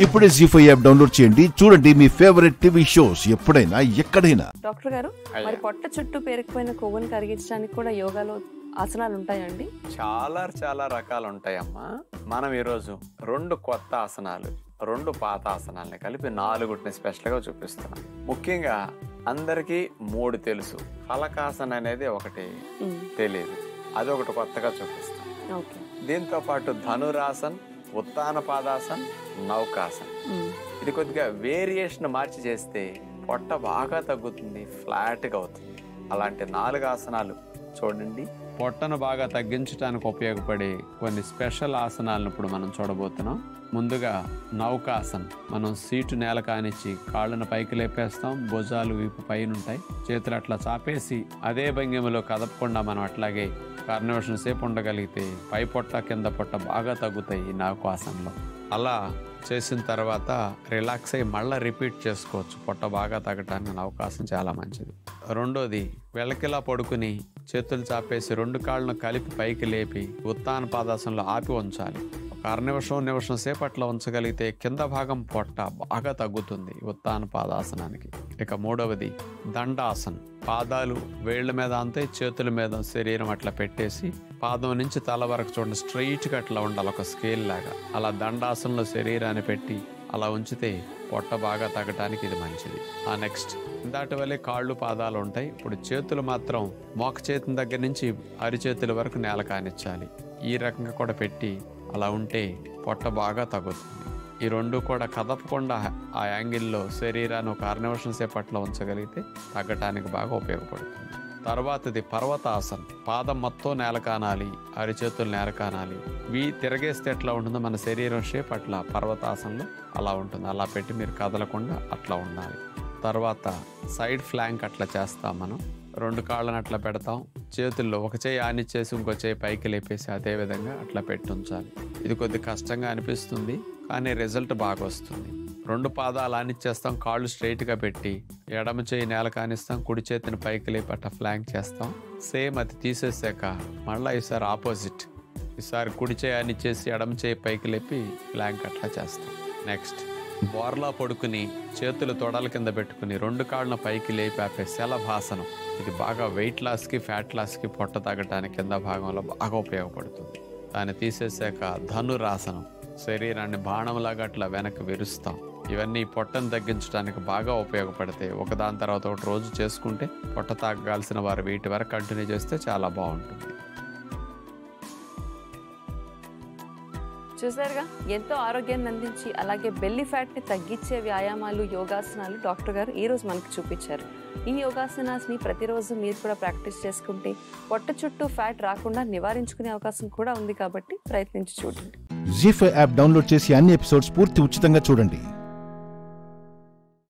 ఇప్పుడే జీ5 app download చేయండి. చూడండి మీ ఫేవరెట్ టీవీ షోస్ ఎప్పుడైనా ఎక్కడైనా. డాక్టర్ గారు, మరి పొట్ట చుట్టూ పేరుకుపోయిన కొవ్వుని కరిగించడానికి కూడా యోగాలో ఆసనాలు ఉంటాయండి? చాలా రకాలు ఉంటాయమ్మా. మనం ఈరోజు 2 కొత్త ఆసనాలు, 2 పాత ఆసనాలని కలిపి 4 స్పెషల్ గా చూపిస్తున్నాం. ముఖ్యంగా అందరికి 3 తెలుసు, ఫలకాసన అనేది ఒకటి తెలియదు, అది ఒకటి కొత్తగా చూపిస్తాం. దీంతో పాటు ధనురాసన్, ఉత్తాన పాదాసన్, నౌకాసన్, ఇది కొద్దిగా వేరియేషన్ మార్చి చేస్తే పొట్ట బాగా తగ్గుతుంది, ఫ్లాట్ గా అవుతుంది. అలాంటి 4 ఆసనాలు చూడండి. పొట్టను బాగా తగ్గించడానికి ఉపయోగపడే కొన్ని స్పెషల్ ఆసనాలను ఇప్పుడు మనం చూడబోతున్నాం. ముందుగా నౌకాసన్. మనం సీటు నేల కానిచ్చి కాళ్ళను పైకి లేపేస్తాం, భుజాలు వీపు పైన ఉంటాయి, చేతులు అట్లా చాపేసి అదే భంగిమలో కదపకుండా మనం అట్లాగే నిమిషం సేపు ఉండగలిగితే పై పొట్ట కింద పొట్ట బాగా తగ్గుతాయి ఈ నౌకాసనలో. అలా చేసిన తర్వాత రిలాక్స్ అయ్యి మళ్ళీ రిపీట్ చేసుకోవచ్చు. పొట్ట బాగా తగ్గటానికి నౌకాసన చాలా మంచిది. రెండోది, వెలకిలా పడుకుని చేతులు చాపేసి 2 కాళ్ళను కలిపి పైకి లేపి ఉత్తాన పాదాసనలో ఆపి ఉంచాలి. ఒక నిమిషం సేపు అట్లా ఉంచగలిగితే కింద భాగం పొట్ట బాగా తగ్గుతుంది ఉత్తాన పాదాసనానికి. ఇక మూడవది దండాసన్. పాదాలు వేళ్ల మీద అంతే, చేతుల మీద శరీరం అట్లా పెట్టేసి పాదం నుంచి తల వరకు చూడండి స్ట్రైట్ గా అట్లా ఉండాలి, ఒక స్కేల్ లాగా. అలా దండాసనలో శరీరాన్ని పెట్టి అలా ఉంచితే పొట్ట బాగా తగ్గటానికి ఇది మంచిది. నెక్స్ట్, ఇందాటి వల్లే కాళ్ళు పాదాలు ఉంటాయి. ఇప్పుడు చేతులు మాత్రం మోక చేతి దగ్గర నుంచి అరిచేతుల వరకు నేల కానిచ్చాలి. ఈ రకంగా కూడా పెట్టి అలా ఉంటే పొట్ట బాగా తగ్గుతుంది. ఈ 2 కూడా కదపకుండా ఆ యాంగిల్లో శరీరాన్ని ఒక నిమిషం సేపు అట్లా ఉంచగలిగితే తగ్గటానికి బాగా ఉపయోగపడుతుంది. తర్వాతది పర్వతాసన్. పాదం మొత్తం నేల కానాలి, అరిచేతులు నేల కానాలి. తిరగేస్తే ఎట్లా ఉంటుందో మన శరీరం షేప్ అట్లా పర్వతాసనలో అలా ఉంటుంది. అలా పెట్టి మీరు కదలకుండా అట్లా ఉండాలి. తర్వాత సైడ్ ఫ్లాంక్ అట్లా చేస్తాం. మనం 2 కాళ్ళని అట్లా పెడతాం, చేతుల్లో ఒక చేయి ఆనిచ్చేసి ఇంకో చేయి పైకి లేపేసి అదే విధంగా అట్లా పెట్టి ఉంచాలి. ఇది కొద్ది కష్టంగా అనిపిస్తుంది కానీ రిజల్ట్ బాగా వస్తుంది. 2 పాదాలు ఆనిచ్చేస్తాం, కాళ్ళు స్ట్రైట్గా పెట్టి ఎడమ చేయి నేల కానిస్తాం, కుడి చేతిని పైకి లేపి అట్లా ఫ్లాంక్ చేస్తాం. సేమ్ అది తీసేసాక మళ్ళీ ఈసారి ఆపోజిట్, ఈసారి కుడి చేయి ఆనిచ్చేసి ఎడమ చేయి పైకి లేపి ఫ్లాంక్ అట్లా చేస్తాం. నెక్స్ట్, బోర్లా పడుకుని చేతులు తొడల కింద పెట్టుకుని 2 కాళ్ళను పైకి లేపి ఆపే శలభాసనం. ఇది బాగా వెయిట్ లాస్కి, ఫ్యాట్ లాస్కి, పొట్ట తగ్గటానికి కింద భాగంలో బాగా ఉపయోగపడుతుంది. దాన్ని తీసేసాక ధనురాసనం. శరీరాన్ని బాణంలాగా అట్లా వెనక్కి విరుస్తాం. ఇవన్నీ పొట్టను తగ్గించడానికి బాగా ఉపయోగపడతాయి. ఒకదాని తర్వాత ఒకటి రోజు చేసుకుంటే పొట్ట తగ్గాల్సిన వారు వీటి వరకు కంటిన్యూ చేస్తే చాలా బాగుంటుంది. చూసారుగా, ఎంతో ఆరోగ్యాన్ని అందించి అలాగే బెల్లీ ఫ్యాట్ ని తగ్గించే వ్యాయామాలు, యోగాసనాలు డాక్టర్ గారు ఈ రోజు మనకు చూపించారు. ఈ యోగాసనాస్ ని ప్రతిరోజు మీరు కూడా ప్రాక్టీస్ చేసుకుంటే పొట్ట చుట్టూ ఫ్యాట్ రాకుండా నివారించుకునే అవకాశం కూడా ఉంది కాబట్టి ప్రయత్నించి చూడండి. జీ5 యాప్ డౌన్లోడ్ చేసి అన్ని ఎపిసోడ్స్ పూర్తి ఉచితంగా చూడండి.